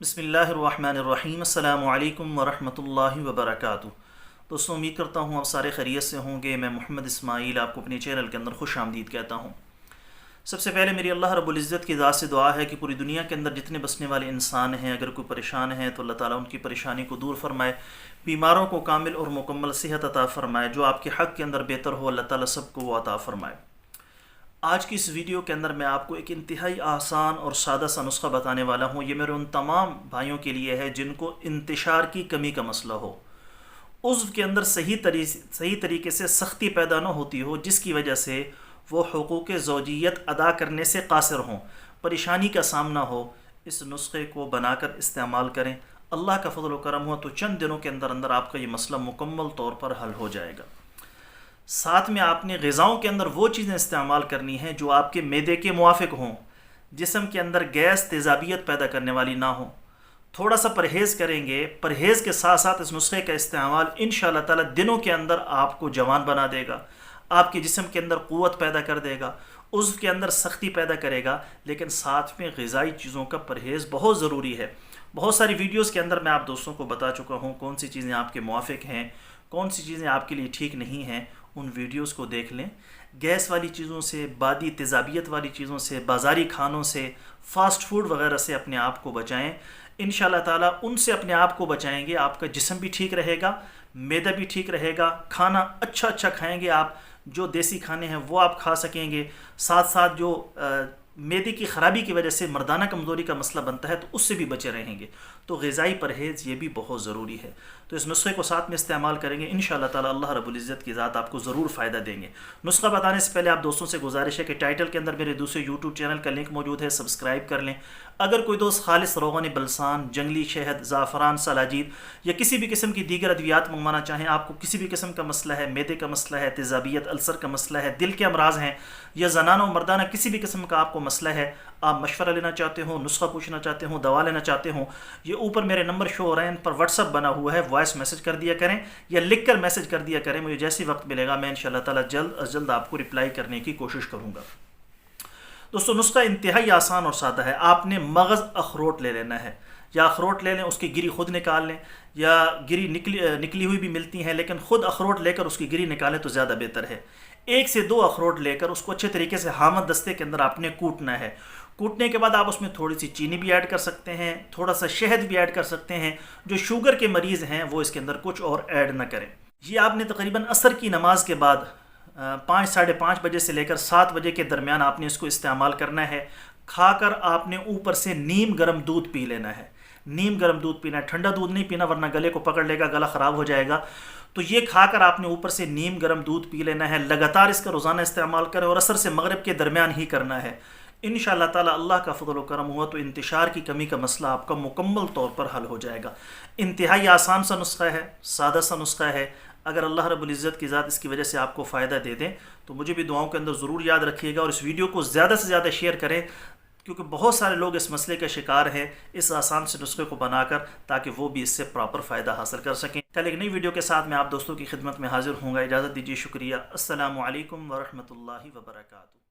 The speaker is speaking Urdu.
بسم اللہ الرحمن الرحیم، السلام علیکم ورحمۃ اللہ وبرکاتہ۔ دوستوں، امید کرتا ہوں آپ سارے خیریت سے ہوں گے۔ میں محمد اسماعیل آپ کو اپنے چینل کے اندر خوش آمدید کہتا ہوں۔ سب سے پہلے میری اللہ رب العزت کی ذات سے دعا ہے کہ پوری دنیا کے اندر جتنے بسنے والے انسان ہیں، اگر کوئی پریشان ہے تو اللہ تعالیٰ ان کی پریشانی کو دور فرمائے، بیماروں کو کامل اور مکمل صحت عطا فرمائے، جو آپ کے حق کے اندر بہتر ہو اللہ تعالیٰ سب کو وہ عطا فرمائے۔ آج کی اس ویڈیو کے اندر میں آپ کو ایک انتہائی آسان اور سادہ سا نسخہ بتانے والا ہوں۔ یہ میرے ان تمام بھائیوں کے لیے ہے جن کو انتشار کی کمی کا مسئلہ ہو، عضو کے اندر صحیح طریقے سے سختی پیدا نہ ہوتی ہو، جس کی وجہ سے وہ حقوق زوجیت ادا کرنے سے قاصر ہوں، پریشانی کا سامنا ہو۔ اس نسخے کو بنا کر استعمال کریں، اللہ کا فضل و کرم ہو تو چند دنوں کے اندر اندر آپ کا یہ مسئلہ مکمل طور پر حل ہو جائے گا۔ ساتھ میں آپ نے غذاؤں کے اندر وہ چیزیں استعمال کرنی ہیں جو آپ کے معدے کے موافق ہوں، جسم کے اندر گیس تیزابیت پیدا کرنے والی نہ ہوں۔ تھوڑا سا پرہیز کریں گے، پرہیز کے ساتھ ساتھ اس نسخے کا استعمال انشاءاللہ تعالی دنوں کے اندر آپ کو جوان بنا دے گا، آپ کے جسم کے اندر قوت پیدا کر دے گا، عضو کے اندر سختی پیدا کرے گا۔ لیکن ساتھ میں غذائی چیزوں کا پرہیز بہت ضروری ہے۔ بہت ساری ویڈیوز کے اندر میں آپ دوستوں کو بتا چکا ہوں کون سی چیزیں آپ کے موافق ہیں، کون سی چیزیں آپ کے لیے ٹھیک نہیں ہیں۔ ان ویڈیوز کو دیکھ لیں۔ گیس والی چیزوں سے، بادی تیزابیت والی چیزوں سے، بازاری کھانوں سے، فاسٹ فوڈ وغیرہ سے اپنے آپ کو بچائیں۔ انشاءاللہ تعالیٰ ان سے اپنے آپ کو بچائیں گے، آپ کا جسم بھی ٹھیک رہے گا، معدہ بھی ٹھیک رہے گا، کھانا اچھا کھائیں گے آپ، جو دیسی کھانے ہیں وہ آپ کھا سکیں گے۔ ساتھ ساتھ جو معدے کی خرابی کی وجہ سے مردانہ کمزوری کا مسئلہ بنتا ہے تو اس سے بھی بچے رہیں گے۔ تو غذائی پرہیز یہ بھی بہت ضروری ہے۔ تو اس نسخے کو ساتھ میں استعمال کریں گے، انشاءاللہ تعالی اللہ رب العزت کی ذات آپ کو ضرور فائدہ دیں گے۔ نسخہ بتانے سے پہلے آپ دوستوں سے گزارش ہے کہ ٹائٹل کے اندر میرے دوسرے یوٹیوب چینل کا لنک موجود ہے، سبسکرائب کر لیں۔ اگر کوئی دوست خالص روغن بلسان، جنگلی شہد، زعفران، سلاجید یا کسی بھی قسم کی دیگر ادویات منگوانا چاہیں، آپ کو کسی بھی قسم کا مسئلہ ہے، معدے کا مسئلہ ہے، تیزابیت، السر کا مسئلہ ہے، دل کے امراض ہیں یا زنانہ و مردانہ کسی بھی قسم کا آپ کو مسئلہ ہے، آپ مشورہ لینا چاہتے ہوں، نسخہ پوچھنا چاہتے ہوں، دوا لینا چاہتے ہوں، یہ اوپر میرے نمبر شو ہو رہے ہیں، ان پر واٹس ایپ بنا ہوا ہے، وائس میسج کر دیا کریں یا لکھ کر میسج کر دیا کریں۔ مجھے جیسی وقت ملے گا میں انشاءاللہ تعالی جلد از جلد آپ کو رپلائی کرنے کی کوشش کروں گا۔ دوستو، نسخہ انتہائی آسان اور سادہ ہے۔ آپ نے مغز اخروٹ لے لینا ہے، یا اخروٹ لے لیں، اس کی گری خود نکال لیں، یا گری نکلی ہوئی بھی ملتی ہیں، لیکن خود اخروٹ لے کر اس کی گری نکالیں تو زیادہ بہتر ہے۔ 1 سے 2 اخروٹ لے کر اس کو اچھے طریقے سے ہامت دستے کے اندر آپ نے کوٹنا ہے۔ کوٹنے کے بعد آپ اس میں تھوڑی سی چینی بھی ایڈ کر سکتے ہیں، تھوڑا سا شہد بھی ایڈ کر سکتے ہیں۔ جو شوگر کے مریض ہیں وہ اس کے اندر کچھ اور ایڈ نہ کریں۔ یہ آپ نے تقریباً عصر کی نماز کے بعد 5 ساڑھے 5 بجے سے لے کر 7 بجے کے درمیان آپ نے اس کو استعمال کرنا ہے۔ کھا کر آپ نے اوپر سے نیم گرم دودھ پی لینا ہے۔ نیم گرم دودھ پینا ہے، ٹھنڈا دودھ نہیں پینا ورنہ گلے کو پکڑ لے گا، گلا خراب ہو جائے گا۔ تو یہ کھا کر آپ نے اوپر سے نیم گرم دودھ پی لینا ہے۔ لگاتار اس کا روزانہ استعمال کریں اور عصر سے مغرب کے درمیان ہی کرنا ہے۔ انشاءاللہ تعالی اللہ کا فضل و کرم ہوا تو انتشار کی کمی کا مسئلہ آپ کا مکمل طور پر حل ہو جائے گا۔ انتہائی آسان سا نسخہ ہے، سادہ سا نسخہ ہے۔ اگر اللہ رب العزت کی ذات اس کی وجہ سے آپ کو فائدہ دے دیں تو مجھے بھی دعاؤں کے اندر ضرور یاد رکھیے گا، اور اس ویڈیو کو زیادہ سے زیادہ شیئر کریں، کیونکہ بہت سارے لوگ اس مسئلے کا شکار ہیں، اس آسان سے نسخے کو بنا کر، تاکہ وہ بھی اس سے پراپر فائدہ حاصل کر سکیں۔ کل ایک نئی ویڈیو کے ساتھ میں آپ دوستوں کی خدمت میں حاضر ہوں گا۔ اجازت دیجیے، شکریہ۔ السلام علیکم ورحمۃ اللہ وبرکاتہ۔